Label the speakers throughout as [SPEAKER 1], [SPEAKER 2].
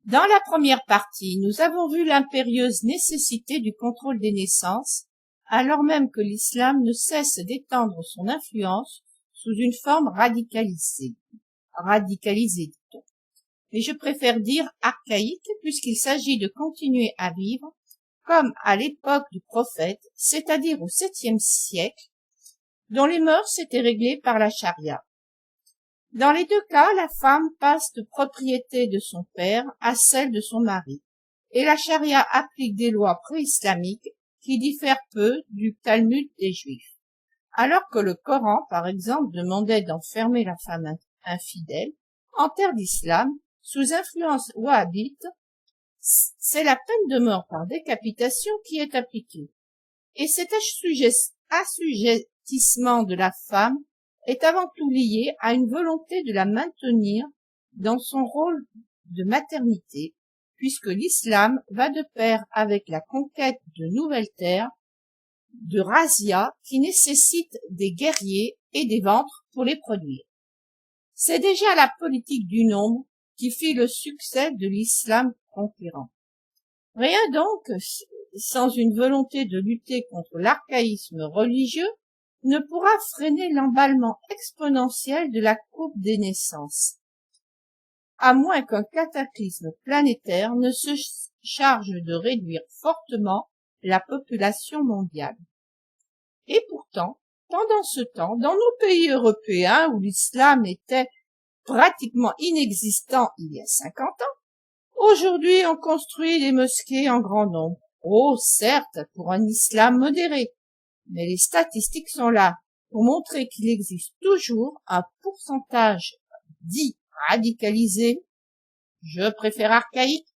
[SPEAKER 1] Dans la première partie, nous avons vu l'impérieuse nécessité du contrôle des naissances, alors même que l'islam ne cesse d'étendre son influence sous une forme radicalisée, dit-on. Mais je préfère dire archaïque puisqu'il s'agit de continuer à vivre comme à l'époque du prophète, c'est-à-dire au 7e siècle, dont les mœurs étaient réglées par la charia. Dans les deux cas, la femme passe de propriété de son père à celle de son mari, et la charia applique des lois pré-islamiques qui diffèrent peu du Talmud des Juifs. Alors que le Coran, par exemple, demandait d'enfermer la femme infidèle, en terre d'islam, sous influence wahhabite, c'est la peine de mort par décapitation qui est appliquée. Et cet assujettissement de la femme est avant tout lié à une volonté de la maintenir dans son rôle de maternité, puisque l'islam va de pair avec la conquête de nouvelles terres, de razzias qui nécessitent des guerriers et des ventres pour les produire. C'est déjà la politique du nombre qui fit le succès de l'islam conquérant. Rien donc, sans une volonté de lutter contre l'archaïsme religieux, ne pourra freiner l'emballement exponentiel de la courbe des naissances, à moins qu'un cataclysme planétaire ne se charge de réduire fortement la population mondiale. Et pourtant, pendant ce temps, dans nos pays européens où l'islam était pratiquement inexistant il y a 50 ans, aujourd'hui on construit des mosquées en grand nombre. Oh, certes, pour un islam modéré, mais les statistiques sont là pour montrer qu'il existe toujours un pourcentage dit radicalisé, je préfère archaïque,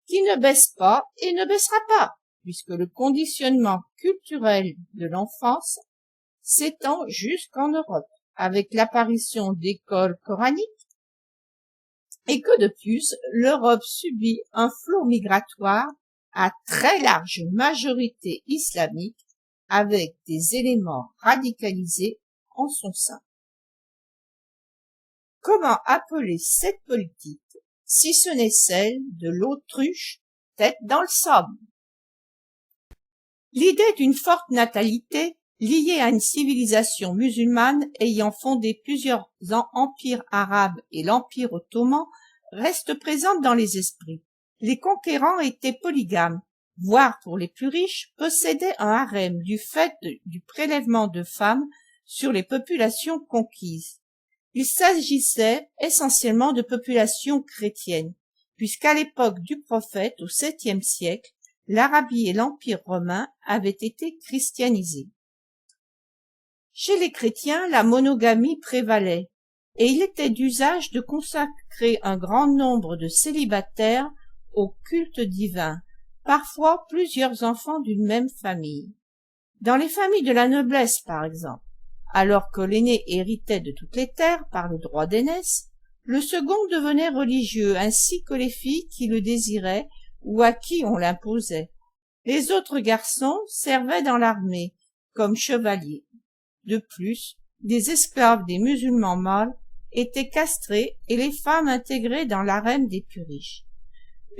[SPEAKER 1] qui ne baisse pas et ne baissera pas, puisque le conditionnement culturel de l'enfance s'étend jusqu'en Europe, avec l'apparition d'écoles coraniques, et que de plus, l'Europe subit un flot migratoire à très large majorité islamique, avec des éléments radicalisés en son sein. Comment appeler cette politique, si ce n'est celle de l'autruche tête dans le sable? L'idée d'une forte natalité, liée à une civilisation musulmane ayant fondé plusieurs empires arabes et l'empire ottoman, reste présente dans les esprits. Les conquérants étaient polygames, voire pour les plus riches, possédaient un harem du fait du prélèvement de femmes sur les populations conquises. Il s'agissait essentiellement de populations chrétiennes, puisqu'à l'époque du prophète, au 7e siècle, l'Arabie et l'Empire romain avaient été christianisés. Chez les chrétiens, la monogamie prévalait, et il était d'usage de consacrer un grand nombre de célibataires au culte divin, parfois plusieurs enfants d'une même famille. Dans les familles de la noblesse, par exemple, alors que l'aîné héritait de toutes les terres par le droit d'aînesse, le second devenait religieux, ainsi que les filles qui le désiraient ou à qui on l'imposait. Les autres garçons servaient dans l'armée, comme chevaliers. De plus, des esclaves des musulmans mâles étaient castrés et les femmes intégrées dans l'harem des plus riches.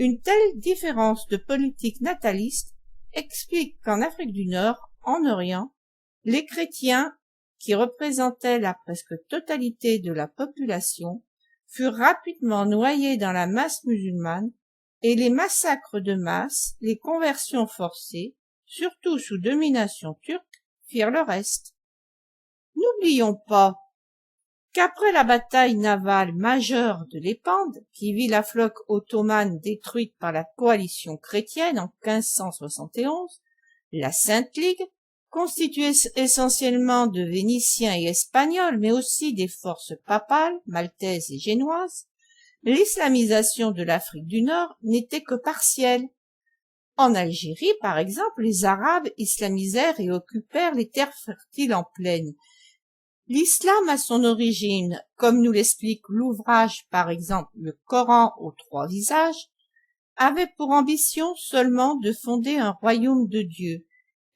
[SPEAKER 1] Une telle différence de politique nataliste explique qu'en Afrique du Nord, en Orient, les chrétiens, qui représentaient la presque totalité de la population, furent rapidement noyés dans la masse musulmane et les massacres de masse, les conversions forcées, surtout sous domination turque, firent le reste. N'oublions pas qu'après la bataille navale majeure de Lépande, qui vit la flotte ottomane détruite par la coalition chrétienne en 1571, la Sainte Ligue, constituée essentiellement de Vénitiens et Espagnols, mais aussi des forces papales, maltaises et génoises, l'islamisation de l'Afrique du Nord n'était que partielle. En Algérie, par exemple, les Arabes islamisèrent et occupèrent les terres fertiles en plaine. L'islam a son origine, comme nous l'explique l'ouvrage par exemple le Coran aux 3 visages, avait pour ambition seulement de fonder un royaume de Dieu,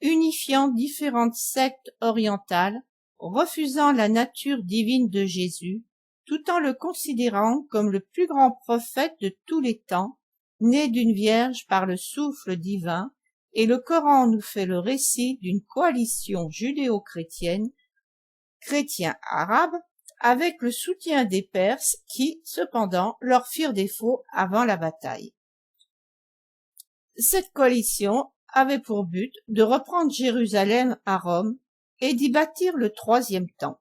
[SPEAKER 1] unifiant différentes sectes orientales, refusant la nature divine de Jésus, tout en le considérant comme le plus grand prophète de tous les temps, né d'une vierge par le souffle divin, et le Coran nous fait le récit d'une coalition judéo-chrétienne, chrétiens-arabes, avec le soutien des Perses qui, cependant, leur firent défaut avant la bataille. Cette coalition avait pour but de reprendre Jérusalem à Rome et d'y bâtir le troisième temple.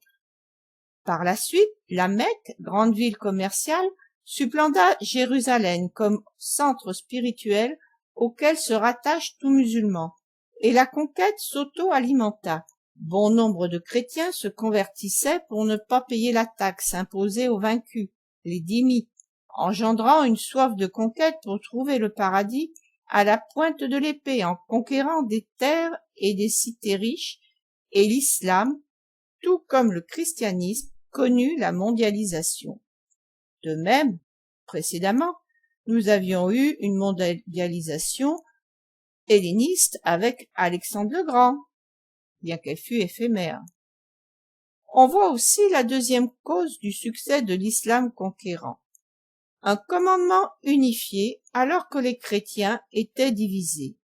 [SPEAKER 1] Par la suite, la Mecque, grande ville commerciale, supplanta Jérusalem comme centre spirituel auquel se rattache tout musulman, et la conquête s'auto-alimenta. Bon nombre de chrétiens se convertissaient pour ne pas payer la taxe imposée aux vaincus, les dhimmis, engendrant une soif de conquête pour trouver le paradis à la pointe de l'épée en conquérant des terres et des cités riches, et l'islam, tout comme le christianisme, connut la mondialisation. De même, précédemment, nous avions eu une mondialisation helléniste avec Alexandre le Grand, bien qu'elle fût éphémère. On voit aussi la deuxième cause du succès de l'islam conquérant. Un commandement unifié alors que les chrétiens étaient divisés.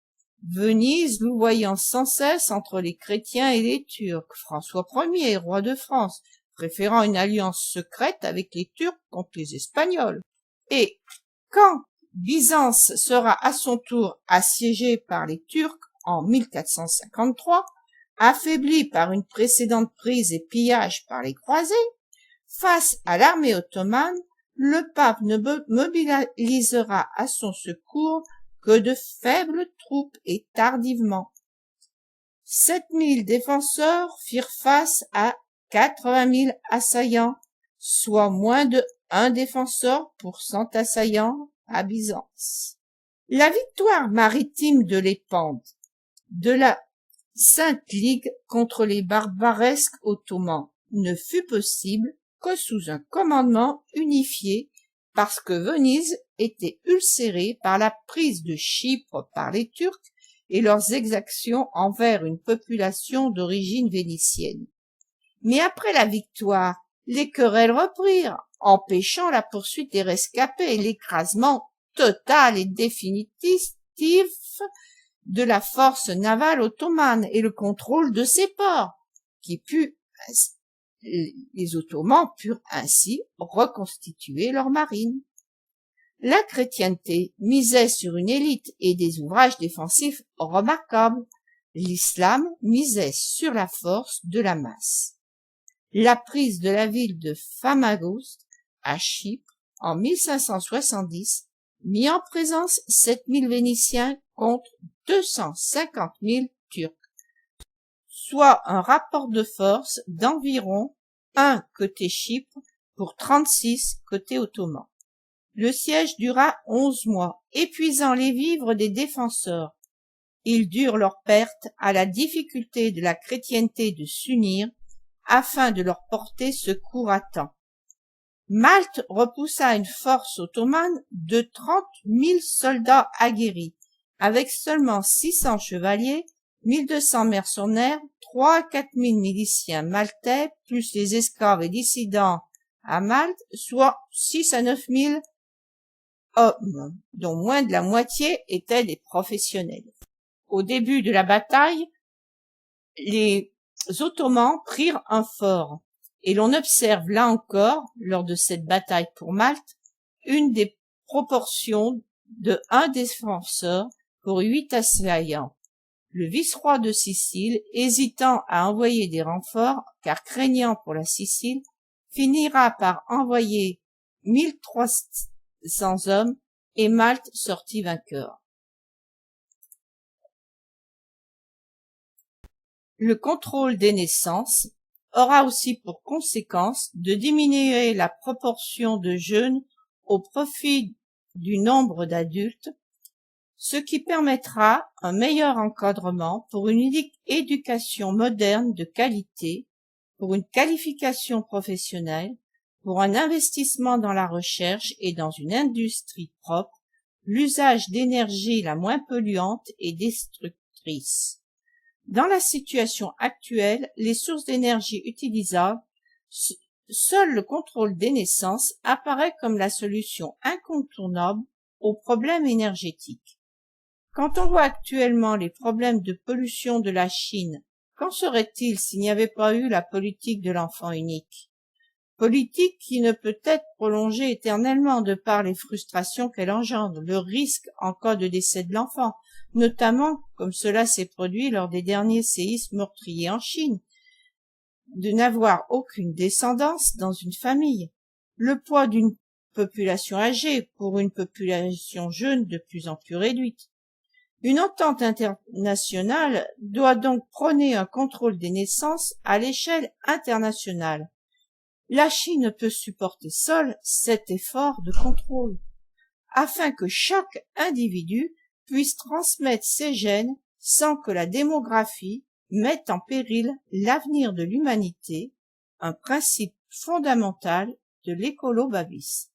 [SPEAKER 1] Venise louvoyant sans cesse entre les chrétiens et les Turcs, François Ier, roi de France, préférant une alliance secrète avec les Turcs contre les Espagnols. Et quand Byzance sera à son tour assiégée par les Turcs en 1453, affaiblie par une précédente prise et pillage par les croisés, face à l'armée ottomane, le pape ne mobilisera à son secours que de faibles troupes et tardivement. 7000 défenseurs firent face à 80 000 assaillants, soit moins de 1 défenseur pour 100 assaillants à Byzance. La victoire maritime de l'Épande, de la Sainte Ligue contre les barbaresques ottomans ne fut possible que sous un commandement unifié parce que Venise était ulcérée par la prise de Chypre par les Turcs et leurs exactions envers une population d'origine vénitienne. Mais après la victoire, les querelles reprirent, empêchant la poursuite des rescapés et l'écrasement total et définitif de la force navale ottomane et le contrôle de ses ports, les Ottomans purent ainsi reconstituer leur marine. La chrétienté misait sur une élite et des ouvrages défensifs remarquables. L'islam misait sur la force de la masse. La prise de la ville de Famagost à Chypre en 1570 mit en présence 7000 Vénitiens contre 250 000 Turcs, soit un rapport de force d'environ 1 côté Chypre pour 36 côté ottoman. Le siège dura 11 mois, épuisant les vivres des défenseurs. Ils durent leur perte à la difficulté de la chrétienté de s'unir afin de leur porter secours à temps. Malte repoussa une force ottomane de 30 000 soldats aguerris, avec seulement 600 chevaliers, 1200 mercenaires, 3 à 4 000 miliciens maltais, plus les esclaves et dissidents à Malte, soit 6 à 9 000 hommes, dont moins de la moitié étaient des professionnels. Au début de la bataille, les Ottomans prirent un fort, et l'on observe là encore, lors de cette bataille pour Malte, une des proportions de 1 défenseur pour 8 assaillants. Le vice-roi de Sicile, hésitant à envoyer des renforts, car craignant pour la Sicile, finira par envoyer 1300 hommes et Malte sortit vainqueur. Le contrôle des naissances aura aussi pour conséquence de diminuer la proportion de jeunes au profit du nombre d'adultes, ce qui permettra un meilleur encadrement pour une éducation moderne de qualité, pour une qualification professionnelle, pour un investissement dans la recherche et dans une industrie propre, l'usage d'énergie la moins polluante et destructrice. Dans la situation actuelle, les sources d'énergie utilisables seul le contrôle des naissances apparaît comme la solution incontournable aux problèmes énergétiques. Quand on voit actuellement les problèmes de pollution de la Chine, qu'en serait-il s'il n'y avait pas eu la politique de l'enfant unique? Politique qui ne peut être prolongée éternellement de par les frustrations qu'elle engendre, le risque en cas de décès de l'enfant, notamment comme cela s'est produit lors des derniers séismes meurtriers en Chine, de n'avoir aucune descendance dans une famille, le poids d'une population âgée pour une population jeune de plus en plus réduite. Une entente internationale doit donc prôner un contrôle des naissances à l'échelle internationale. La Chine ne peut supporter seule cet effort de contrôle, afin que chaque individu puisse transmettre ses gènes sans que la démographie mette en péril l'avenir de l'humanité, un principe fondamental de l'écolo-babisme.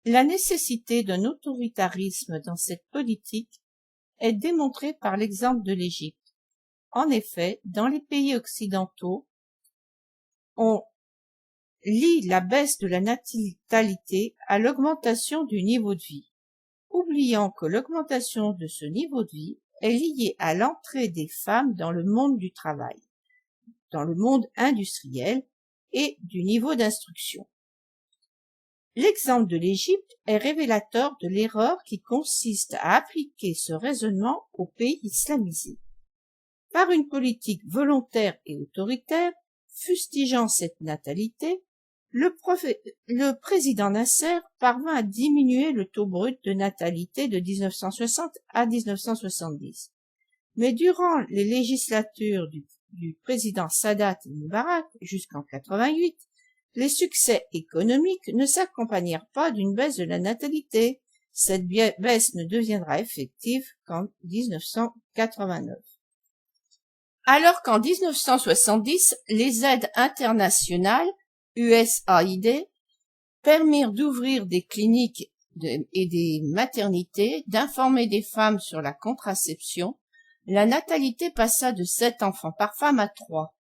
[SPEAKER 1] La nécessité d'un autoritarisme dans cette politique est démontrée par l'exemple de l'Égypte. En effet, dans les pays occidentaux, on lie la baisse de la natalité à l'augmentation du niveau de vie, oubliant que l'augmentation de ce niveau de vie est liée à l'entrée des femmes dans le monde du travail, dans le monde industriel et du niveau d'instruction. L'exemple de l'Égypte est révélateur de l'erreur qui consiste à appliquer ce raisonnement aux pays islamisés. Par une politique volontaire et autoritaire, fustigeant cette natalité, le président Nasser parvint à diminuer le taux brut de natalité de 1960 à 1970. Mais durant les législatures du président Sadat et Moubarak jusqu'en 88, les succès économiques ne s'accompagnèrent pas d'une baisse de la natalité. Cette baisse ne deviendra effective qu'en 1989. Alors qu'en 1970, les aides internationales, USAID, permirent d'ouvrir des cliniques et des maternités, d'informer des femmes sur la contraception, la natalité passa de 7 enfants par femme à 3.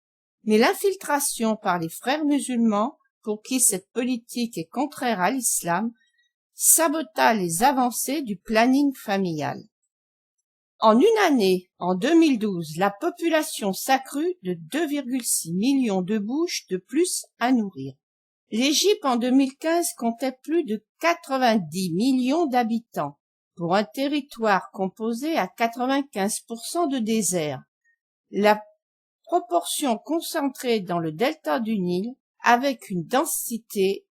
[SPEAKER 1] Mais l'infiltration par les frères musulmans, pour qui cette politique est contraire à l'islam, sabota les avancées du planning familial. En une année, en 2012, la population s'accrut de 2,6 millions de bouches de plus à nourrir. L'Égypte en 2015 comptait plus de 90 millions d'habitants, pour un territoire composé à 95% de désert. La proportion concentrée dans le delta du Nil, avec une densité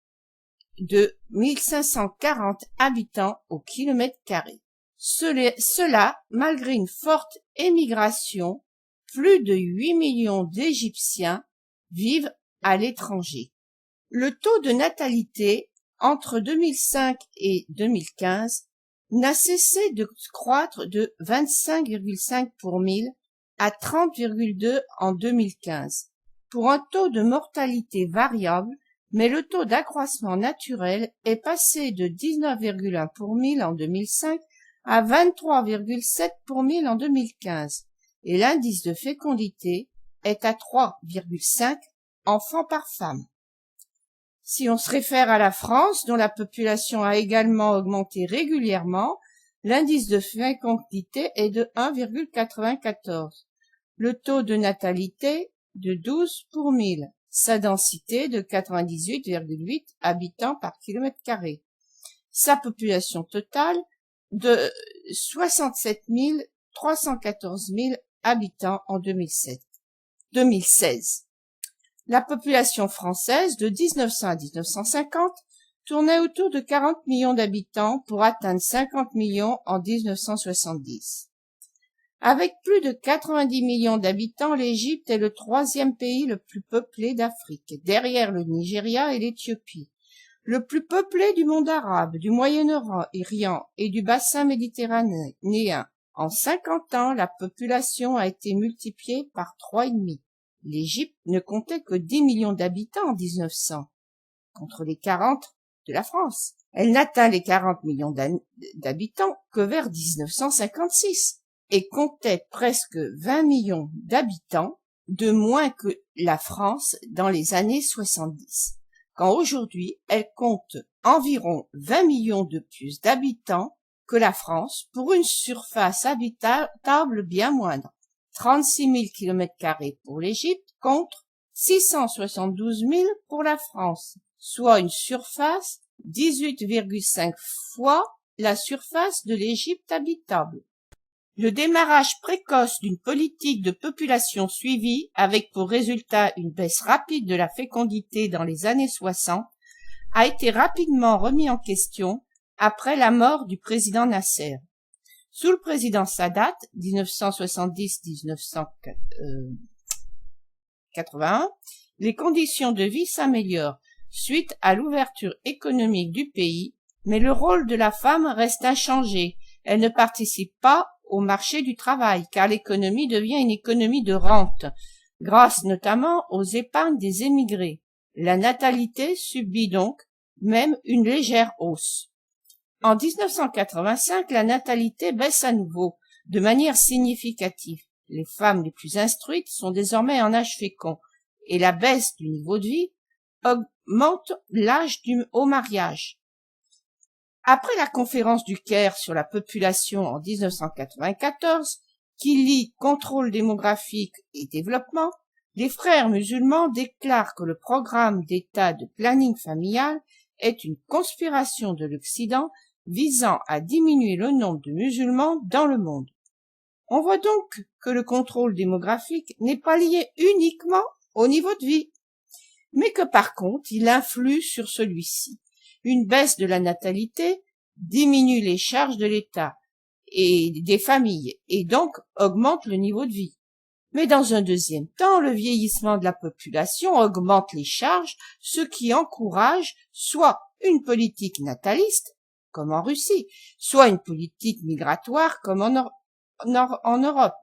[SPEAKER 1] de 1540 habitants au kilomètre carré. Cela malgré une forte émigration, plus de 8 millions d'Égyptiens vivent à l'étranger. Le taux de natalité entre 2005 et 2015 n'a cessé de croître de 25,5 pour 1000 à 30,2 en 2015, pour un taux de mortalité variable, mais le taux d'accroissement naturel est passé de 19,1 pour 1000 en 2005 à 23,7 pour 1000 en 2015, et l'indice de fécondité est à 3,5 enfants par femme. Si on se réfère à la France, dont la population a également augmenté régulièrement, l'indice de fécondité est de 1,94, le taux de natalité de 12 pour 1000, sa densité de 98,8 habitants par kilomètre carré, sa population totale de 67 314 000 habitants en 2016. La population française de 1900 à 1950 tournait autour de 40 millions d'habitants pour atteindre 50 millions en 1970. Avec plus de 90 millions d'habitants, l'Égypte est le 3e pays le plus peuplé d'Afrique, derrière le Nigeria et l'Éthiopie. Le plus peuplé du monde arabe, du Moyen-Orient et du bassin méditerranéen. En 50 ans, la population a été multipliée par 3,5. L'Égypte ne comptait que 10 millions d'habitants en 1900, contre les 40 de la France. Elle n'atteint les 40 millions d'habitants que vers 1956 et comptait presque 20 millions d'habitants de moins que la France dans les années 70, quand aujourd'hui elle compte environ 20 millions de plus d'habitants que la France pour une surface habitable bien moindre, 36 000 km² pour l'Égypte contre 672 000 pour la France, soit une surface 18,5 fois la surface de l'Égypte habitable. Le démarrage précoce d'une politique de population suivie, avec pour résultat une baisse rapide de la fécondité dans les années 60, a été rapidement remis en question après la mort du président Nasser. Sous le président Sadat, 1970-1981, les conditions de vie s'améliorent suite à l'ouverture économique du pays, mais le rôle de la femme reste inchangé. Elle ne participe pas au marché du travail, car l'économie devient une économie de rente, grâce notamment aux épargnes des émigrés. La natalité subit donc même une légère hausse. En 1985, la natalité baisse à nouveau, de manière significative. Les femmes les plus instruites sont désormais en âge fécond, et la baisse du niveau de vie augmente l'âge au mariage. Après la conférence du Caire sur la population en 1994, qui lie contrôle démographique et développement, les frères musulmans déclarent que le programme d'État de planning familial est une conspiration de l'Occident visant à diminuer le nombre de musulmans dans le monde. On voit donc que le contrôle démographique n'est pas lié uniquement au niveau de vie, mais que par contre il influe sur celui-ci. Une baisse de la natalité diminue les charges de l'État et des familles et donc augmente le niveau de vie. Mais dans un deuxième temps, le vieillissement de la population augmente les charges, ce qui encourage soit une politique nataliste, comme en Russie, soit une politique migratoire, comme en Europe.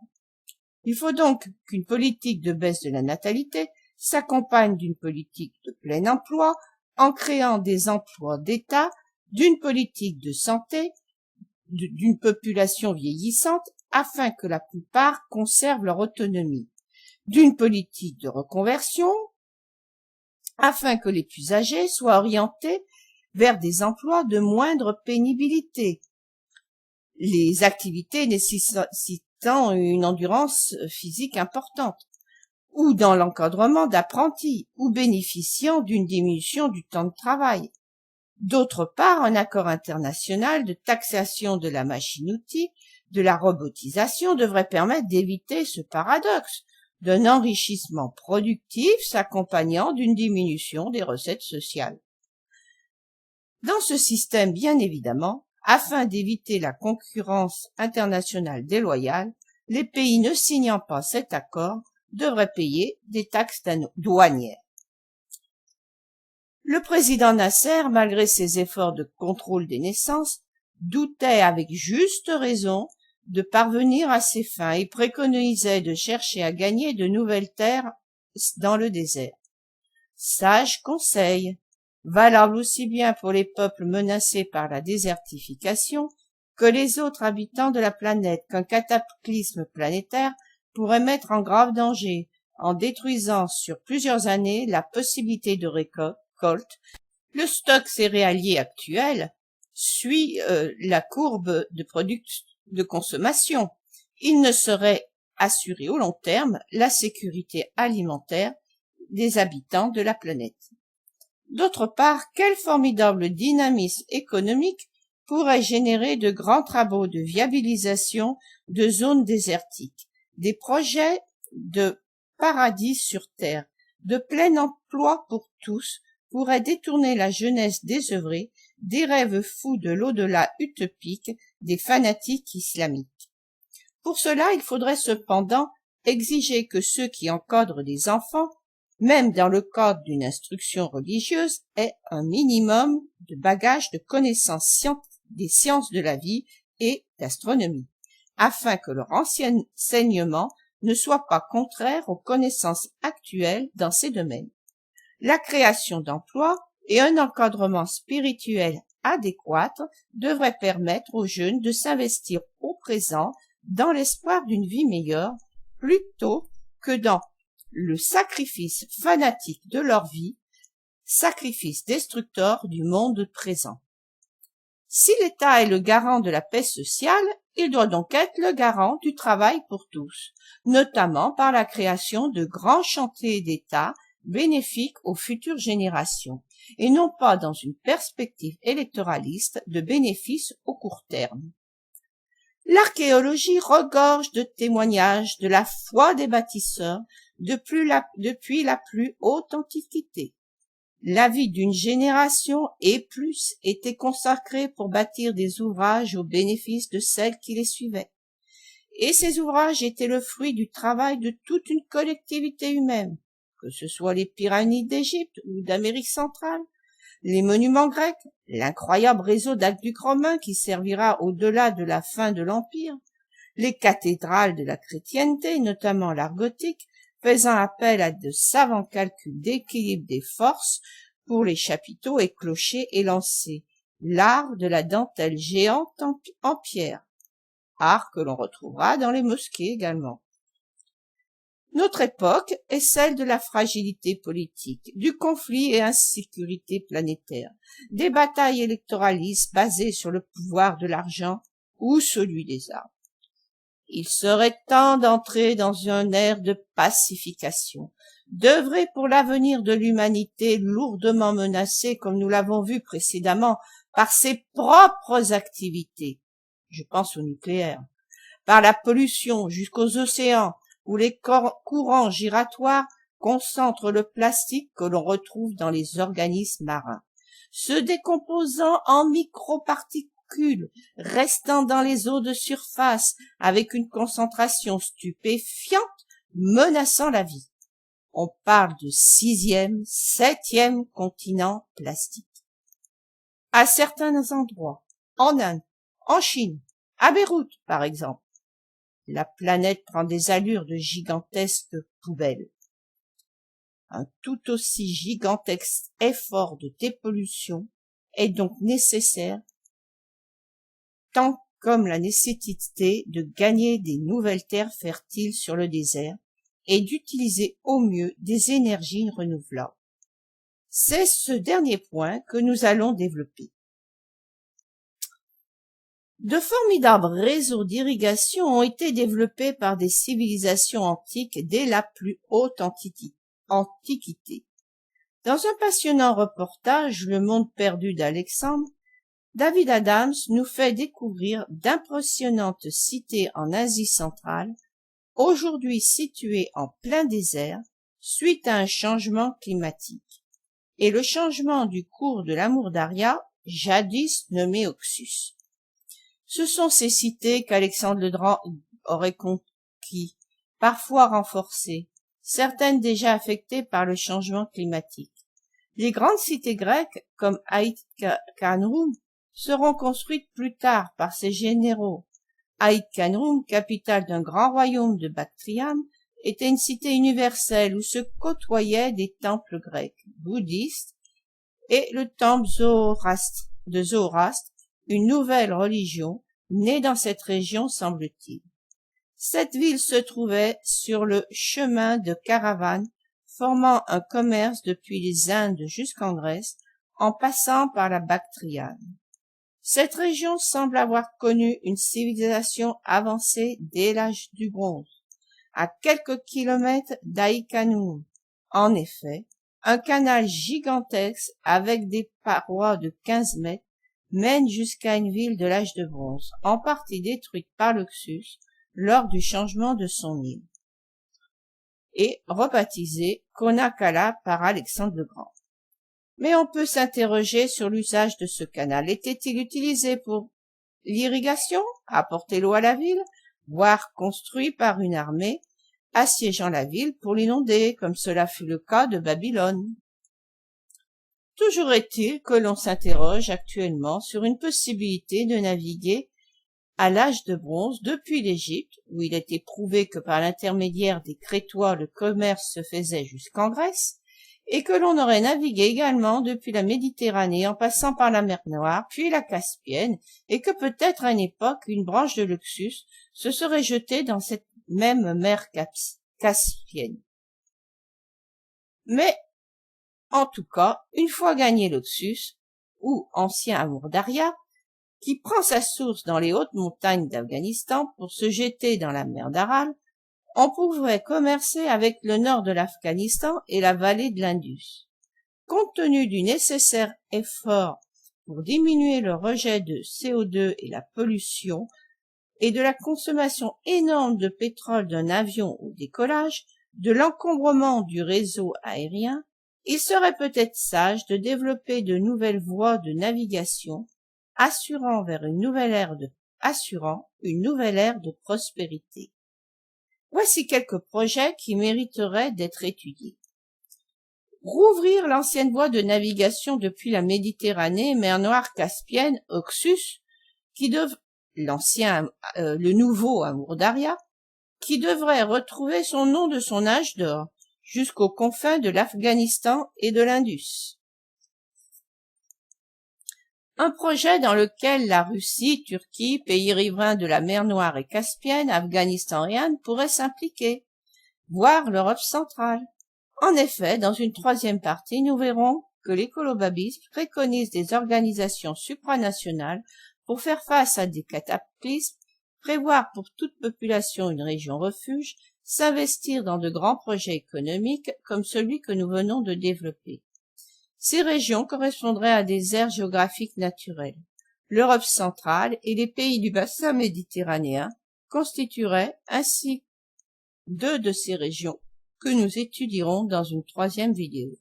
[SPEAKER 1] Il faut donc qu'une politique de baisse de la natalité s'accompagne d'une politique de plein emploi, en créant des emplois d'État, d'une politique de santé, d'une population vieillissante, afin que la plupart conservent leur autonomie, d'une politique de reconversion, afin que les plus âgés soient orientés vers des emplois de moindre pénibilité, les activités nécessitant une endurance physique importante, ou dans l'encadrement d'apprentis, ou bénéficiant d'une diminution du temps de travail. D'autre part, un accord international de taxation de la machine-outil, de la robotisation devrait permettre d'éviter ce paradoxe d'un enrichissement productif s'accompagnant d'une diminution des recettes sociales. Dans ce système, bien évidemment, afin d'éviter la concurrence internationale déloyale, les pays ne signant pas cet accord devraient payer des taxes douanières. Le président Nasser, malgré ses efforts de contrôle des naissances, doutait avec juste raison de parvenir à ses fins et préconisait de chercher à gagner de nouvelles terres dans le désert. Sage conseil, valable aussi bien pour les peuples menacés par la désertification que les autres habitants de la planète qu'un cataclysme planétaire pourrait mettre en grave danger en détruisant sur plusieurs années la possibilité de récolte. Le stock céréalier actuel suit la courbe de consommation. Il ne saurait assurer au long terme la sécurité alimentaire des habitants de la planète. D'autre part, quel formidable dynamisme économique pourrait générer de grands travaux de viabilisation de zones désertiques, des projets de paradis sur terre, de plein emploi pour tous, pourrait détourner la jeunesse désœuvrée des rêves fous de l'au-delà utopique des fanatiques islamiques. Pour cela, il faudrait cependant exiger que ceux qui encadrent des enfants, même dans le cadre d'une instruction religieuse, aient un minimum de bagage de connaissances des sciences de la vie et d'astronomie, afin que leur enseignement ne soit pas contraire aux connaissances actuelles dans ces domaines. La création d'emplois et un encadrement spirituel adéquat devraient permettre aux jeunes de s'investir au présent dans l'espoir d'une vie meilleure plutôt que dans le sacrifice fanatique de leur vie, sacrifice destructeur du monde présent. Si l'État est le garant de la paix sociale, il doit donc être le garant du travail pour tous, notamment par la création de grands chantiers d'État bénéfiques aux futures générations, et non pas dans une perspective électoraliste de bénéfices au court terme. L'archéologie regorge de témoignages de la foi des bâtisseurs depuis la plus haute antiquité. La vie d'une génération et plus était consacrée pour bâtir des ouvrages au bénéfice de celles qui les suivaient. Et ces ouvrages étaient le fruit du travail de toute une collectivité humaine, que ce soit les pyramides d'Égypte ou d'Amérique centrale, les monuments grecs, l'incroyable réseau d'aqueducs romains qui servira au-delà de la fin de l'Empire, les cathédrales de la chrétienté, notamment l'art gothique, faisant appel à de savants calculs d'équilibre des forces pour les chapiteaux et clochers élancés, l'art de la dentelle géante en pierre, art que l'on retrouvera dans les mosquées également. Notre époque est celle de la fragilité politique, du conflit et insécurité planétaire, des batailles électoralistes basées sur le pouvoir de l'argent ou celui des armes. Il serait temps d'entrer dans une ère de pacification, d'œuvrer pour l'avenir de l'humanité lourdement menacée, comme nous l'avons vu précédemment, par ses propres activités. Je pense au nucléaire, par la pollution jusqu'aux océans, où les courants giratoires concentrent le plastique que l'on retrouve dans les organismes marins, se décomposant en microparticules, restant dans les eaux de surface avec une concentration stupéfiante menaçant la vie. On parle de 6e, 7e continent plastique. À certains endroits, en Inde, en Chine, à Beyrouth par exemple, la planète prend des allures de gigantesques poubelles. Un tout aussi gigantesque effort de dépollution est donc nécessaire, tant comme la nécessité de gagner des nouvelles terres fertiles sur le désert et d'utiliser au mieux des énergies renouvelables. C'est ce dernier point que nous allons développer. De formidables réseaux d'irrigation ont été développés par des civilisations antiques dès la plus haute antiquité. Dans un passionnant reportage, Le monde perdu d'Alexandre, David Adams nous fait découvrir d'impressionnantes cités en Asie centrale, aujourd'hui situées en plein désert, suite à un changement climatique, et le changement du cours de l'Amour Daria, jadis nommé Oxus. Ce sont ces cités qu'Alexandre le Grand aurait conquis, parfois renforcées, certaines déjà affectées par le changement climatique. Les grandes cités grecques, comme Aït-Kanroum, seront construites plus tard par ces généraux. Aït-Kanroum, capitale d'un grand royaume de Bactriane, était une cité universelle où se côtoyaient des temples grecs, bouddhistes, et le temple de Zoroastre, une nouvelle religion, née dans cette région, semble-t-il. Cette ville se trouvait sur le chemin de caravane formant un commerce depuis les Indes jusqu'en Grèce, en passant par la Bactriane. Cette région semble avoir connu une civilisation avancée dès l'âge du bronze, à quelques kilomètres d'Aït-Kanroum. En effet, un canal gigantesque avec des parois de 15 mètres mène jusqu'à une ville de l'âge de bronze, en partie détruite par l'Oxus lors du changement de son île, et rebaptisée Conakala par Alexandre le Grand. Mais on peut s'interroger sur l'usage de ce canal. Était-il utilisé pour l'irrigation, apporter l'eau à la ville, voire construit par une armée assiégeant la ville pour l'inonder, comme cela fut le cas de Babylone? Toujours est-il que l'on s'interroge actuellement sur une possibilité de naviguer à l'âge de bronze depuis l'Égypte, où il était prouvé que par l'intermédiaire des Crétois le commerce se faisait jusqu'en Grèce, et que l'on aurait navigué également depuis la Méditerranée en passant par la mer Noire, puis la Caspienne, et que peut-être à une époque une branche de l'Oxus se serait jetée dans cette même mer Caspienne. Mais, en tout cas, une fois gagné l'Oxus, ou ancien Amour Daria, qui prend sa source dans les hautes montagnes d'Afghanistan pour se jeter dans la mer d'Aral, on pourrait commercer avec le nord de l'Afghanistan et la vallée de l'Indus. Compte tenu du nécessaire effort pour diminuer le rejet de CO2 et la pollution, et de la consommation énorme de pétrole d'un avion au décollage, de l'encombrement du réseau aérien, il serait peut-être sage de développer de nouvelles voies de navigation assurant une nouvelle ère de prospérité. Voici quelques projets qui mériteraient d'être étudiés. Rouvrir l'ancienne voie de navigation depuis la Méditerranée, mer Noire, Caspienne, Oxus, le nouveau Amour Daria, qui devrait retrouver son nom de son âge d'or, jusqu'aux confins de l'Afghanistan et de l'Indus. Un projet dans lequel la Russie, Turquie, pays riverains de la mer Noire et Caspienne, Afghanistan et Inde pourraient s'impliquer, voire l'Europe centrale. En effet, dans une troisième partie, nous verrons que l'écolobabisme préconise des organisations supranationales pour faire face à des cataclysmes, prévoir pour toute population une région refuge, s'investir dans de grands projets économiques comme celui que nous venons de développer. Ces régions correspondraient à des aires géographiques naturelles. L'Europe centrale et les pays du bassin méditerranéen constitueraient ainsi deux de ces régions que nous étudierons dans une troisième vidéo.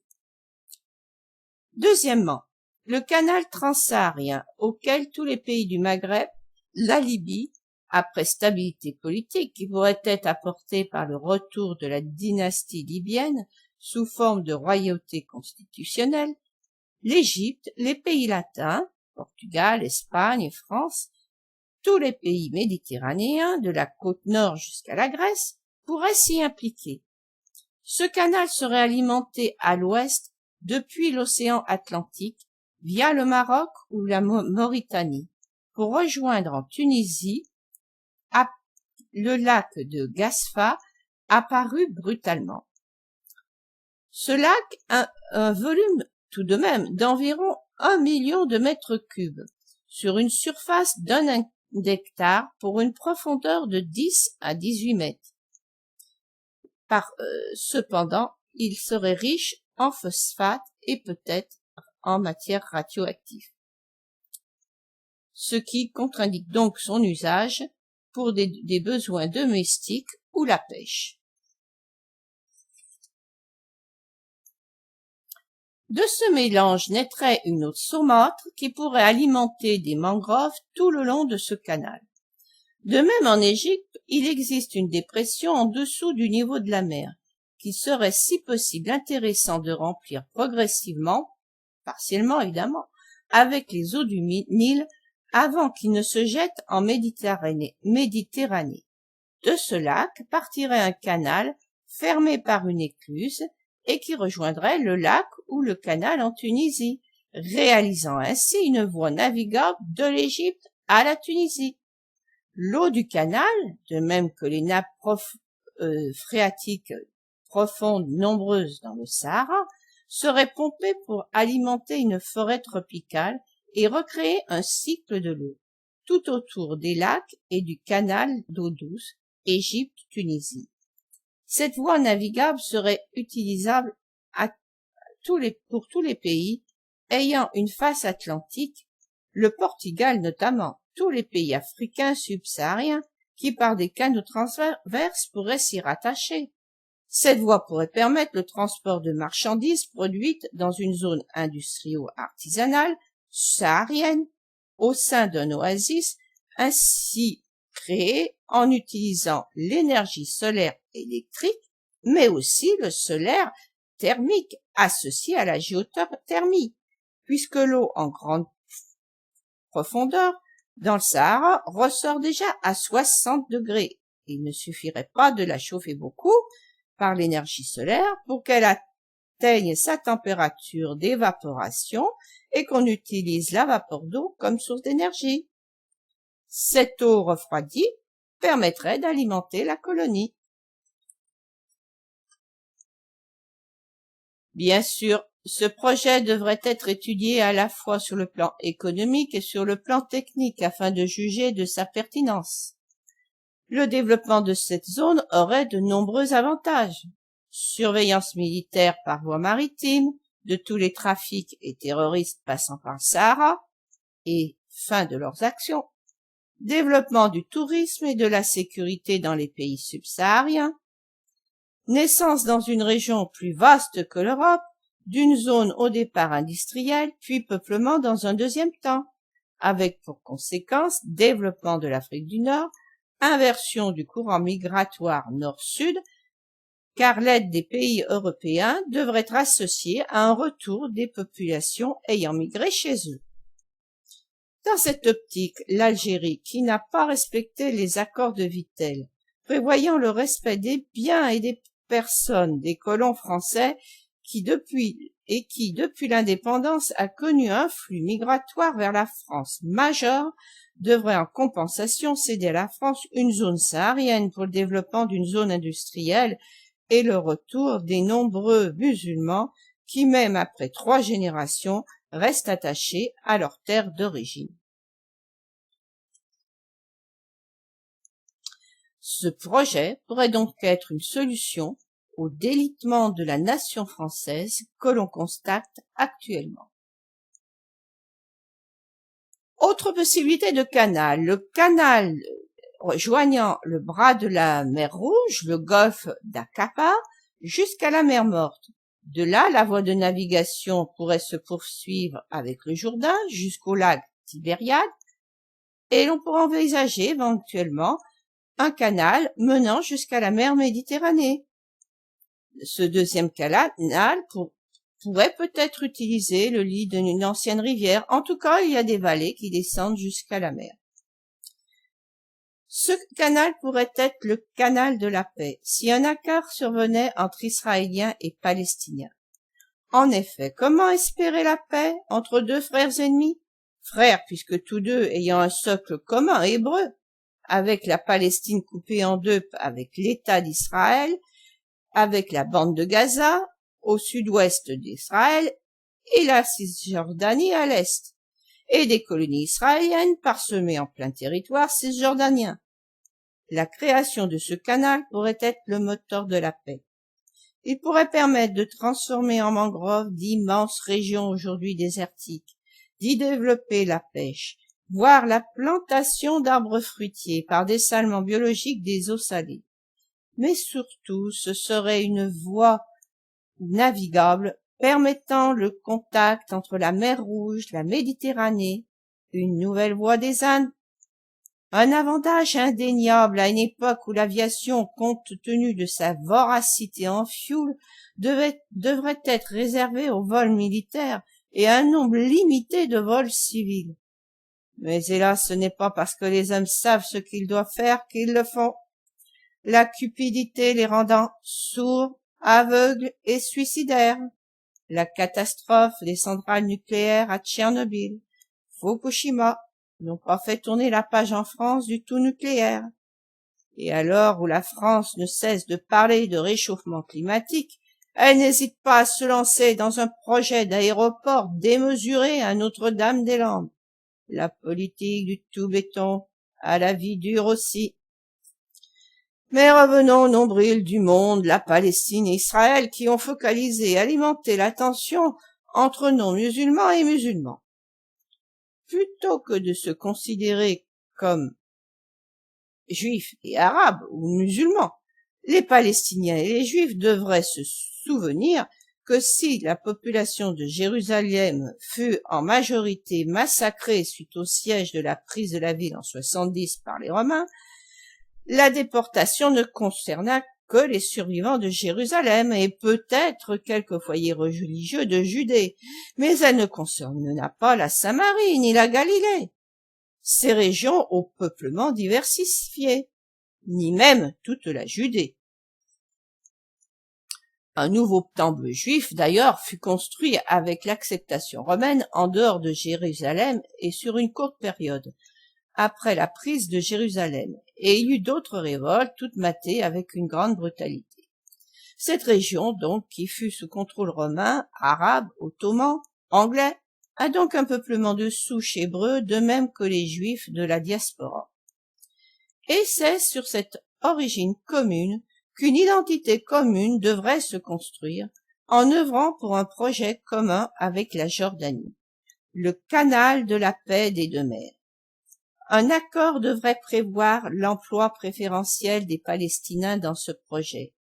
[SPEAKER 1] Deuxièmement, le canal transsaharien auquel tous les pays du Maghreb, la Libye, après stabilité politique qui pourrait être apportée par le retour de la dynastie libyenne sous forme de royauté constitutionnelle, l'Égypte, les pays latins, Portugal, Espagne et France, tous les pays méditerranéens, de la côte nord jusqu'à la Grèce, pourraient s'y impliquer. Ce canal serait alimenté à l'ouest depuis l'océan Atlantique via le Maroc ou la Mauritanie pour rejoindre en Tunisie le lac de Gasfa apparu brutalement. Ce lac a un volume tout de même d'environ 1 million de mètres cubes sur une surface d'1 hectare pour une profondeur de 10 à 18 mètres. Cependant, il serait riche en phosphate et peut-être en matière radioactive, ce qui contre-indique donc son usage pour des besoins domestiques ou la pêche. De ce mélange naîtrait une eau saumâtre qui pourrait alimenter des mangroves tout le long de ce canal. De même en Égypte, il existe une dépression en dessous du niveau de la mer, qu'il serait si possible intéressant de remplir progressivement, partiellement évidemment, avec les eaux du Nil avant qu'il ne se jette en Méditerranée. De ce lac partirait un canal fermé par une écluse et qui rejoindrait le lac ou le canal en Tunisie, réalisant ainsi une voie navigable de l'Égypte à la Tunisie. L'eau du canal, de même que les nappes phréatiques profondes nombreuses dans le Sahara, serait pompée pour alimenter une forêt tropicale et recréer un cycle de l'eau, tout autour des lacs et du canal d'eau douce Égypte-Tunisie. Cette voie navigable serait utilisable pour tous les pays ayant une face atlantique, le Portugal notamment, tous les pays africains subsahariens qui par des canaux transverses pourraient s'y rattacher. Cette voie pourrait permettre le transport de marchandises produites dans une zone industrio-artisanale saharienne au sein d'un oasis ainsi créé en utilisant l'énergie solaire électrique, mais aussi le solaire thermique associé à la géothermie, puisque l'eau en grande profondeur dans le Sahara ressort déjà à 60 degrés. Il ne suffirait pas de la chauffer beaucoup par l'énergie solaire pour qu'elle atteigne sa température d'évaporation et qu'on utilise la vapeur d'eau comme source d'énergie. Cette eau refroidie permettrait d'alimenter la colonie. Bien sûr, ce projet devrait être étudié à la fois sur le plan économique et sur le plan technique afin de juger de sa pertinence. Le développement de cette zone aurait de nombreux avantages. Surveillance militaire par voie maritime de tous les trafics et terroristes passant par le Sahara et fin de leurs actions. Développement du tourisme et de la sécurité dans les pays subsahariens. Naissance dans une région plus vaste que l'Europe, d'une zone au départ industrielle, puis peuplement dans un deuxième temps, avec pour conséquence développement de l'Afrique du Nord, inversion du courant migratoire nord-sud, car l'aide des pays européens devrait être associée à un retour des populations ayant migré chez eux. Dans cette optique, l'Algérie, qui n'a pas respecté les accords de Vittel, prévoyant le respect des biens et des personnes des colons français qui depuis l'indépendance a connu un flux migratoire vers la France majeur, devrait en compensation céder à la France une zone saharienne pour le développement d'une zone industrielle et le retour des nombreux musulmans qui, même après 3 générations, restent attachés à leur terre d'origine. Ce projet pourrait donc être une solution au délitement de la nation française que l'on constate actuellement. Autre possibilité de canal, le canal rejoignant le bras de la mer Rouge, le golfe d'Aqaba, jusqu'à la mer Morte. De là, la voie de navigation pourrait se poursuivre avec le Jourdain jusqu'au lac Tibériade, et l'on pourrait envisager éventuellement un canal menant jusqu'à la mer Méditerranée. Ce deuxième canal pourrait peut-être utiliser le lit d'une ancienne rivière. En tout cas, il y a des vallées qui descendent jusqu'à la mer. Ce canal pourrait être le canal de la paix, si un accord survenait entre Israéliens et Palestiniens. En effet, comment espérer la paix entre deux frères ennemis? Frères, puisque tous deux ayant un socle commun hébreu, avec la Palestine coupée en deux avec l'État d'Israël, avec la bande de Gaza au sud-ouest d'Israël et la Cisjordanie à l'est, et des colonies israéliennes parsemées en plein territoire cisjordanien. La création de ce canal pourrait être le moteur de la paix. Il pourrait permettre de transformer en mangroves d'immenses régions aujourd'hui désertiques, d'y développer la pêche, voire la plantation d'arbres fruitiers par dessalement biologique des eaux salées. Mais surtout, ce serait une voie navigable permettant le contact entre la mer Rouge, la Méditerranée, une nouvelle voie des Indes. Un avantage indéniable à une époque où l'aviation, compte tenu de sa voracité en fioul, devrait être réservée aux vols militaires et à un nombre limité de vols civils. Mais hélas, ce n'est pas parce que les hommes savent ce qu'ils doivent faire qu'ils le font. La cupidité les rendant sourds, aveugles et suicidaires. La catastrophe des centrales nucléaires à Tchernobyl, Fukushima, n'ont pas fait tourner la page en France du tout nucléaire. Et à l'heure où la France ne cesse de parler de réchauffement climatique, elle n'hésite pas à se lancer dans un projet d'aéroport démesuré à Notre-Dame-des-Landes. La politique du tout béton à la vie dure aussi. Mais revenons au nombril du monde, la Palestine et Israël, qui ont focalisé et alimenté la tension entre non-musulmans et musulmans. Plutôt que de se considérer comme juifs et arabes ou musulmans, les Palestiniens et les Juifs devraient se souvenir que si la population de Jérusalem fut en majorité massacrée suite au siège de la prise de la ville en 70 par les Romains, la déportation ne concerna que les survivants de Jérusalem et peut-être quelques foyers religieux de Judée, mais elle ne concernera pas la Samarie ni la Galilée, ces régions au peuplement diversifié, ni même toute la Judée. Un nouveau temple juif, d'ailleurs, fut construit avec l'acceptation romaine en dehors de Jérusalem et sur une courte période, après la prise de Jérusalem, et il y eut d'autres révoltes, toutes matées avec une grande brutalité. Cette région, donc, qui fut sous contrôle romain, arabe, ottoman, anglais, a donc un peuplement de souches hébreux, de même que les juifs de la diaspora. Et c'est sur cette origine commune qu'une identité commune devrait se construire en œuvrant pour un projet commun avec la Jordanie, le canal de la paix des deux mers. Un accord devrait prévoir l'emploi préférentiel des Palestiniens dans ce projet,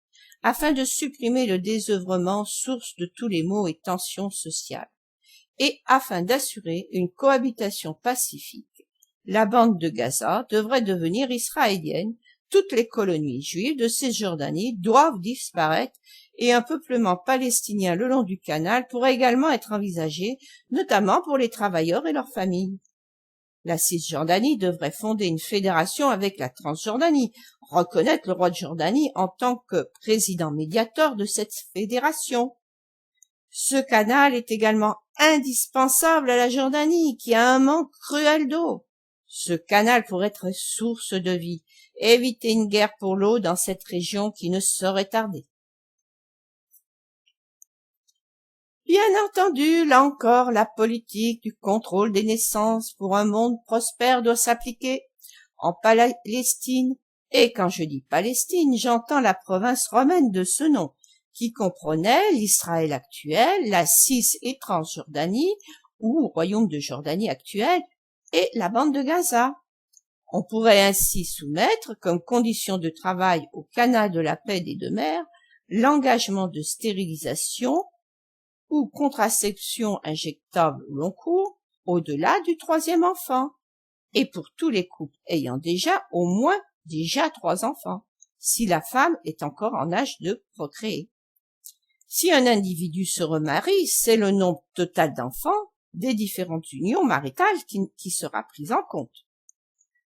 [SPEAKER 1] afin de supprimer le désœuvrement source de tous les maux et tensions sociales, et afin d'assurer une cohabitation pacifique. La bande de Gaza devrait devenir israélienne, toutes les colonies juives de Cisjordanie doivent disparaître et un peuplement palestinien le long du canal pourrait également être envisagé, notamment pour les travailleurs et leurs familles. La Cisjordanie devrait fonder une fédération avec la Transjordanie, reconnaître le roi de Jordanie en tant que président médiateur de cette fédération. Ce canal est également indispensable à la Jordanie, qui a un manque cruel d'eau. Ce canal pourrait être source de vie, éviter une guerre pour l'eau dans cette région qui ne saurait tarder. Bien entendu, là encore, la politique du contrôle des naissances pour un monde prospère doit s'appliquer. En Palestine, et quand je dis Palestine, j'entends la province romaine de ce nom, qui comprenait l'Israël actuel, la Cis et Transjordanie, ou Royaume de Jordanie actuel, et la bande de Gaza. On pourrait ainsi soumettre comme condition de travail au canal de la paix des deux mers l'engagement de stérilisation ou contraception injectable long cours au-delà du troisième enfant, et pour tous les couples ayant déjà au moins 3 enfants, si la femme est encore en âge de procréer. Si un individu se remarie, c'est le nombre total d'enfants des différentes unions maritales qui sera pris en compte.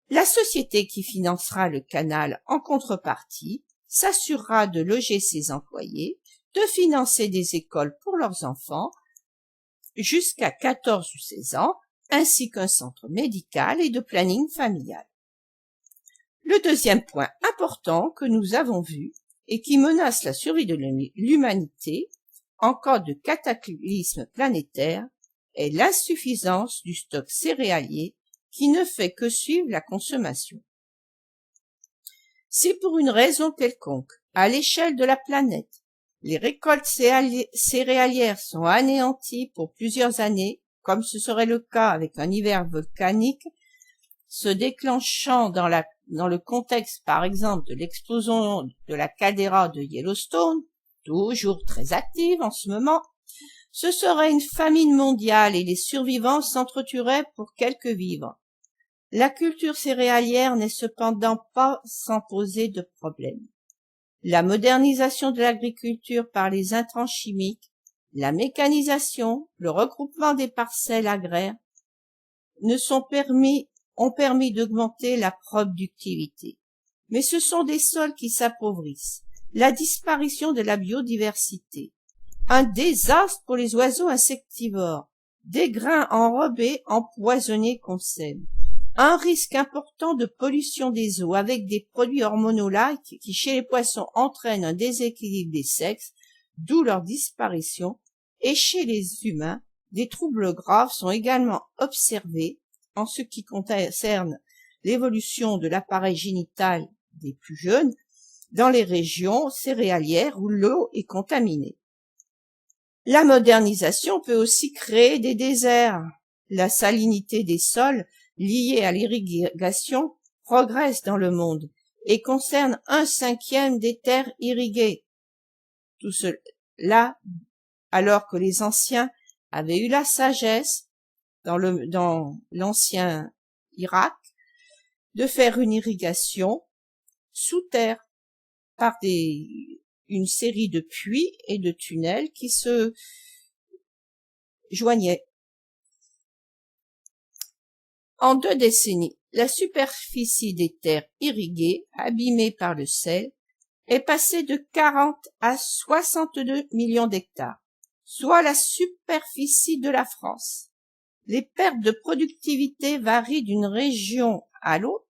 [SPEAKER 1] La société qui financera le canal en contrepartie s'assurera de loger ses employés, de financer des écoles pour leurs enfants jusqu'à 14 ou 16 ans, ainsi qu'un centre médical et de planning familial. Le deuxième point important que nous avons vu et qui menace la survie de l'humanité en cas de cataclysme planétaire est l'insuffisance du stock céréalier qui ne fait que suivre la consommation. Si pour une raison quelconque, à l'échelle de la planète, les récoltes céréalières sont anéanties pour plusieurs années, comme ce serait le cas avec un hiver volcanique, se déclenchant dans le contexte par exemple de l'explosion de la caldeira de Yellowstone, toujours très active en ce moment, ce serait une famine mondiale et les survivants s'entretueraient pour quelques vivres. La culture céréalière n'est cependant pas sans poser de problème. La modernisation de l'agriculture par les intrants chimiques, la mécanisation, le regroupement des parcelles agraires ont permis d'augmenter la productivité. Mais ce sont des sols qui s'appauvrissent, la disparition de la biodiversité, un désastre pour les oiseaux insectivores, des grains enrobés empoisonnés qu'on sème, un risque important de pollution des eaux avec des produits hormonaux-like qui chez les poissons entraînent un déséquilibre des sexes, d'où leur disparition, et chez les humains, des troubles graves sont également observés en ce qui concerne l'évolution de l'appareil génital des plus jeunes dans les régions céréalières où l'eau est contaminée. La modernisation peut aussi créer des déserts. La salinité des sols liée à l'irrigation progresse dans le monde et concerne 1/5 des terres irriguées. Tout cela alors que les anciens avaient eu la sagesse, dans l'ancien Irak, de faire une irrigation sous terre par une série de puits et de tunnels qui se joignaient. En 2 décennies, la superficie des terres irriguées, abîmées par le sel, est passée de 40 à 62 millions d'hectares, soit la superficie de la France. Les pertes de productivité varient d'une région à l'autre.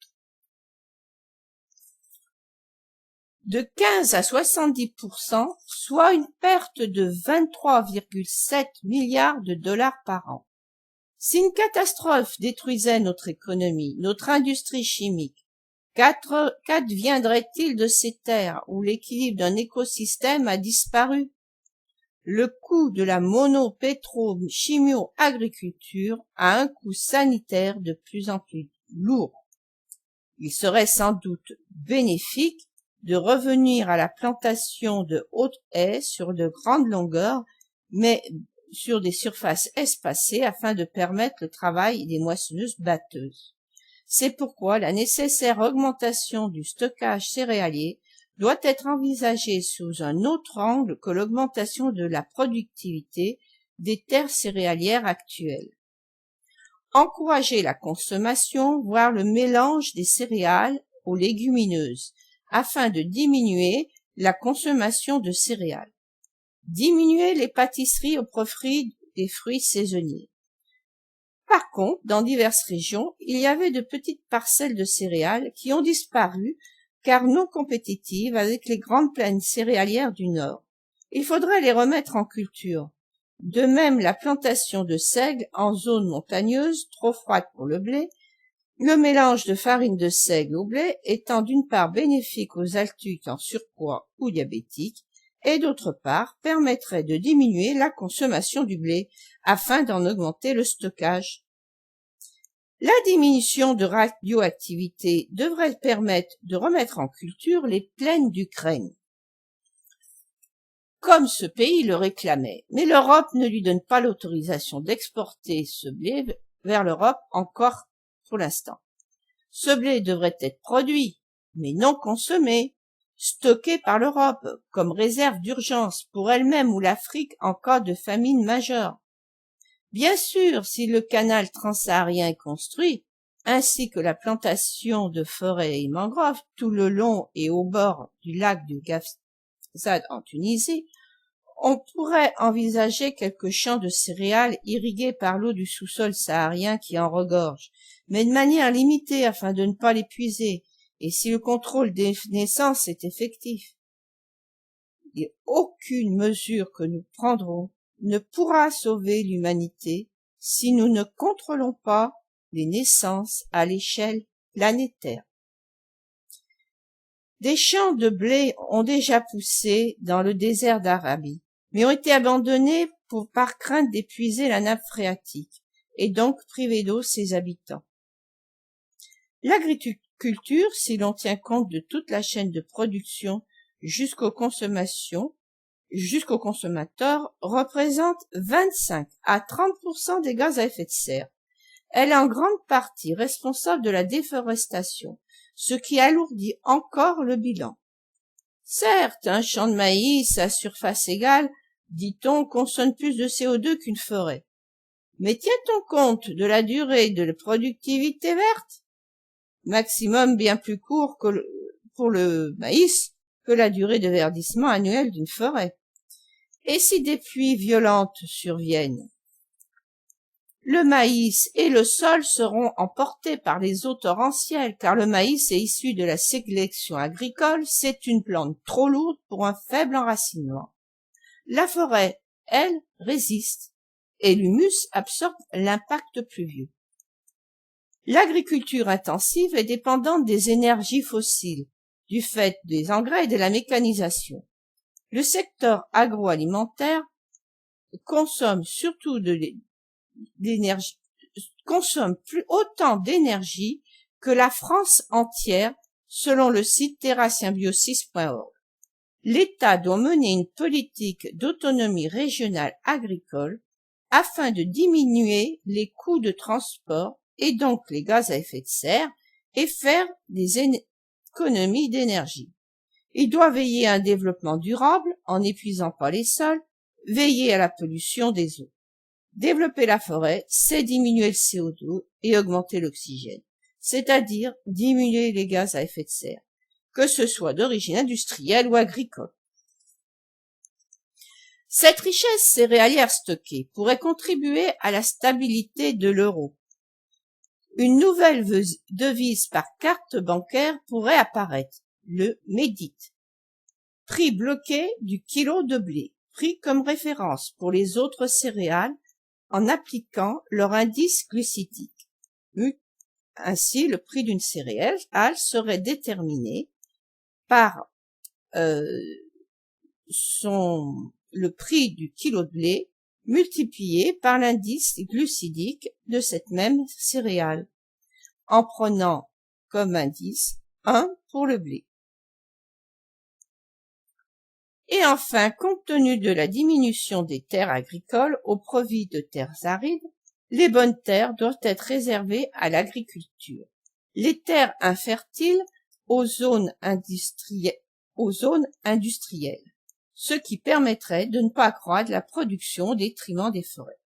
[SPEAKER 1] de 15 à 70%, soit une perte de 23,7 milliards de dollars par an. Si une catastrophe détruisait notre économie, notre industrie chimique, qu'adviendrait-il de ces terres où l'équilibre d'un écosystème a disparu? Le coût de la mono-pétro-chimio-agriculture a un coût sanitaire de plus en plus lourd. Il serait sans doute bénéfique de revenir à la plantation de hautes haies sur de grandes longueurs, mais sur des surfaces espacées afin de permettre le travail des moissonneuses-batteuses. C'est pourquoi la nécessaire augmentation du stockage céréalier doit être envisagée sous un autre angle que l'augmentation de la productivité des terres céréalières actuelles. Encourager la consommation, voire le mélange des céréales aux légumineuses, afin de diminuer la consommation de céréales. Diminuer les pâtisseries au profit des fruits saisonniers. Par contre, dans diverses régions, il y avait de petites parcelles de céréales qui ont disparu car non compétitives avec les grandes plaines céréalières du Nord. Il faudrait les remettre en culture. De même, la plantation de seigle en zone montagneuse, trop froide pour le blé, le mélange de farine de seigle au blé étant d'une part bénéfique aux adultes en surpoids ou diabétiques, et d'autre part permettrait de diminuer la consommation du blé afin d'en augmenter le stockage. La diminution de radioactivité devrait permettre de remettre en culture les plaines d'Ukraine, comme ce pays le réclamait, mais l'Europe ne lui donne pas l'autorisation d'exporter ce blé vers l'Europe encore pour l'instant. Ce blé devrait être produit, mais non consommé, stocké par l'Europe comme réserve d'urgence pour elle-même ou l'Afrique en cas de famine majeure. Bien sûr, si le canal transsaharien est construit, ainsi que la plantation de forêts et mangroves tout le long et au bord du lac du Gafsad en Tunisie, on pourrait envisager quelques champs de céréales irrigués par l'eau du sous-sol saharien qui en regorge, mais de manière limitée afin de ne pas l'épuiser, et si le contrôle des naissances est effectif. Et aucune mesure que nous prendrons ne pourra sauver l'humanité si nous ne contrôlons pas les naissances à l'échelle planétaire. Des champs de blé ont déjà poussé dans le désert d'Arabie, mais ont été abandonnés par crainte d'épuiser la nappe phréatique, et donc priver d'eau ses habitants. L'agriculture, si l'on tient compte de toute la chaîne de production jusqu'aux consommateurs, représente 25 à 30% des gaz à effet de serre. Elle est en grande partie responsable de la déforestation, ce qui alourdit encore le bilan. Certes, un champ de maïs à surface égale, dit-on, consomme plus de CO2 qu'une forêt. Mais tient-on compte de la durée de la productivité verte? Maximum bien plus court pour le maïs que la durée de verdissement annuelle d'une forêt. Et si des pluies violentes surviennent, le maïs et le sol seront emportés par les eaux torrentielles, car le maïs est issu de la sélection agricole, c'est une plante trop lourde pour un faible enracinement. La forêt, elle, résiste, et l'humus absorbe l'impact pluvieux. L'agriculture intensive est dépendante des énergies fossiles, du fait des engrais et de la mécanisation. Le secteur agroalimentaire consomme autant d'énergie que la France entière, selon le site terrasymbiosis.org. L'État doit mener une politique d'autonomie régionale agricole afin de diminuer les coûts de transport et donc les gaz à effet de serre et faire des économies d'énergie. Il doit veiller à un développement durable en n'épuisant pas les sols, veiller à la pollution des eaux. Développer la forêt, c'est diminuer le CO2 et augmenter l'oxygène, c'est-à-dire diminuer les gaz à effet de serre, que ce soit d'origine industrielle ou agricole. Cette richesse céréalière stockée pourrait contribuer à la stabilité de l'euro. Une nouvelle devise par carte bancaire pourrait apparaître, le MEDIT, Prix bloqué du kilo de blé, pris comme référence pour les autres céréales en appliquant leur indice glucidique. Ainsi, le prix d'une céréale serait déterminé par le prix du kilo de blé multiplié par l'indice glucidique de cette même céréale, en prenant comme indice 1 pour le blé. Et enfin, compte tenu de la diminution des terres agricoles au profit de terres arides, les bonnes terres doivent être réservées à l'agriculture, les terres infertiles aux zones industrielles, ce qui permettrait de ne pas accroître la production au détriment des forêts.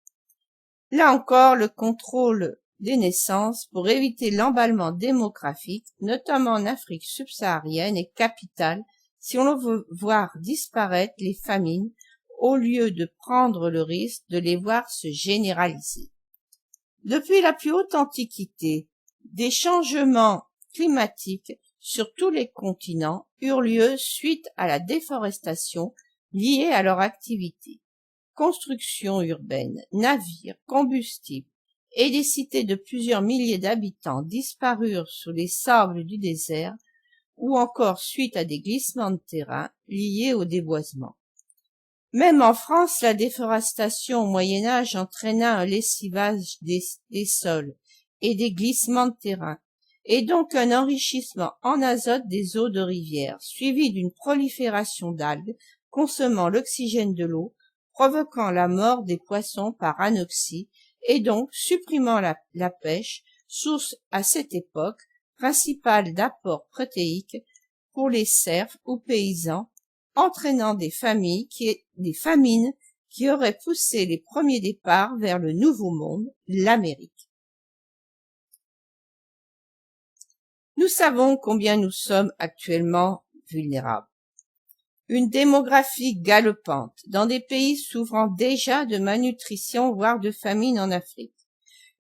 [SPEAKER 1] Là encore, le contrôle des naissances pour éviter l'emballement démographique, notamment en Afrique subsaharienne, est capital si on veut voir disparaître les famines au lieu de prendre le risque de les voir se généraliser. Depuis la plus haute antiquité, des changements climatiques sur tous les continents eurent lieu suite à la déforestation liée à leur activité. Construction urbaine, navires, combustibles et des cités de plusieurs milliers d'habitants disparurent sous les sables du désert ou encore suite à des glissements de terrain liés au déboisement. Même en France, la déforestation au Moyen-Âge entraîna un lessivage des sols et des glissements de terrain, et donc un enrichissement en azote des eaux de rivière, suivi d'une prolifération d'algues consommant l'oxygène de l'eau, provoquant la mort des poissons par anoxie, et donc supprimant la pêche, source à cette époque principale d'apport protéique pour les serfs ou paysans, entraînant des famines qui auraient poussé les premiers départs vers le Nouveau Monde, l'Amérique. Nous savons combien nous sommes actuellement vulnérables. Une démographie galopante dans des pays souffrant déjà de malnutrition, voire de famine en Afrique.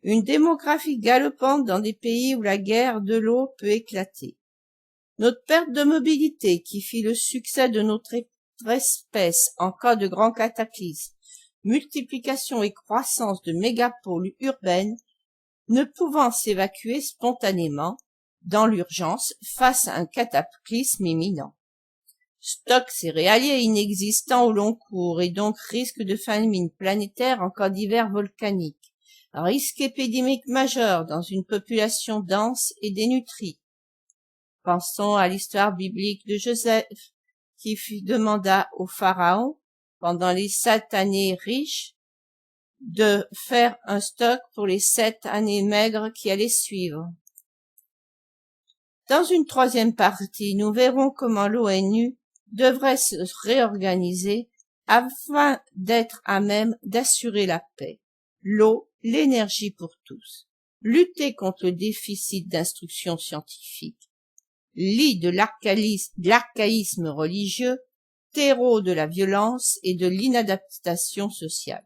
[SPEAKER 1] Une démographie galopante dans des pays où la guerre de l'eau peut éclater. Notre perte de mobilité qui fit le succès de notre espèce en cas de grand cataclysme, multiplication et croissance de mégapôles urbaines, ne pouvant s'évacuer spontanément, dans l'urgence, face à un cataclysme imminent. Stock céréalier inexistant au long cours et donc risque de famine planétaire en cas d'hiver volcanique. Risque épidémique majeur dans une population dense et dénutrie. Pensons à l'histoire biblique de Joseph, qui demanda au pharaon, pendant les 7 années riches, de faire un stock pour les 7 années maigres qui allaient suivre. Dans une troisième partie, nous verrons comment l'ONU devrait se réorganiser afin d'être à même d'assurer la paix, l'eau, l'énergie pour tous, lutter contre le déficit d'instruction scientifique, lit de l'archaïsme religieux, terreau de la violence et de l'inadaptation sociale.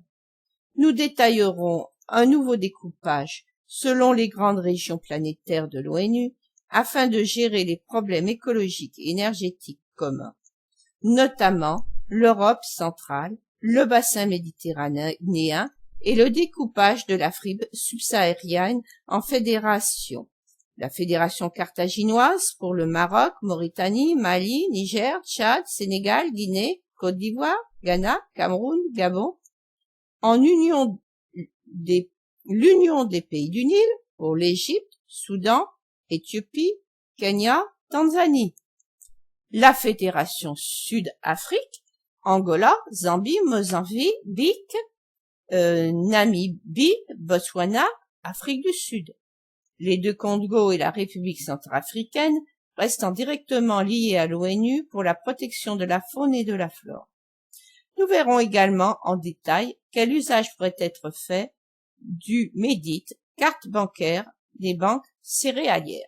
[SPEAKER 1] Nous détaillerons un nouveau découpage selon les grandes régions planétaires de l'ONU afin de gérer les problèmes écologiques et énergétiques communs, notamment l'Europe centrale, le bassin méditerranéen et le découpage de l'Afrique subsaharienne en fédérations. La fédération carthaginoise pour le Maroc, Mauritanie, Mali, Niger, Tchad, Sénégal, Guinée, Côte d'Ivoire, Ghana, Cameroun, Gabon, en l'Union des pays du Nil pour l'Égypte, Soudan, Éthiopie, Kenya, Tanzanie. La fédération Sud-Afrique, Angola, Zambie, Mozambique, Namibie, Botswana, Afrique du Sud. Les deux Congo et la République centrafricaine restant directement liés à l'ONU pour la protection de la faune et de la flore. Nous verrons également en détail quel usage pourrait être fait du MEDIT, carte bancaire des banques céréalières.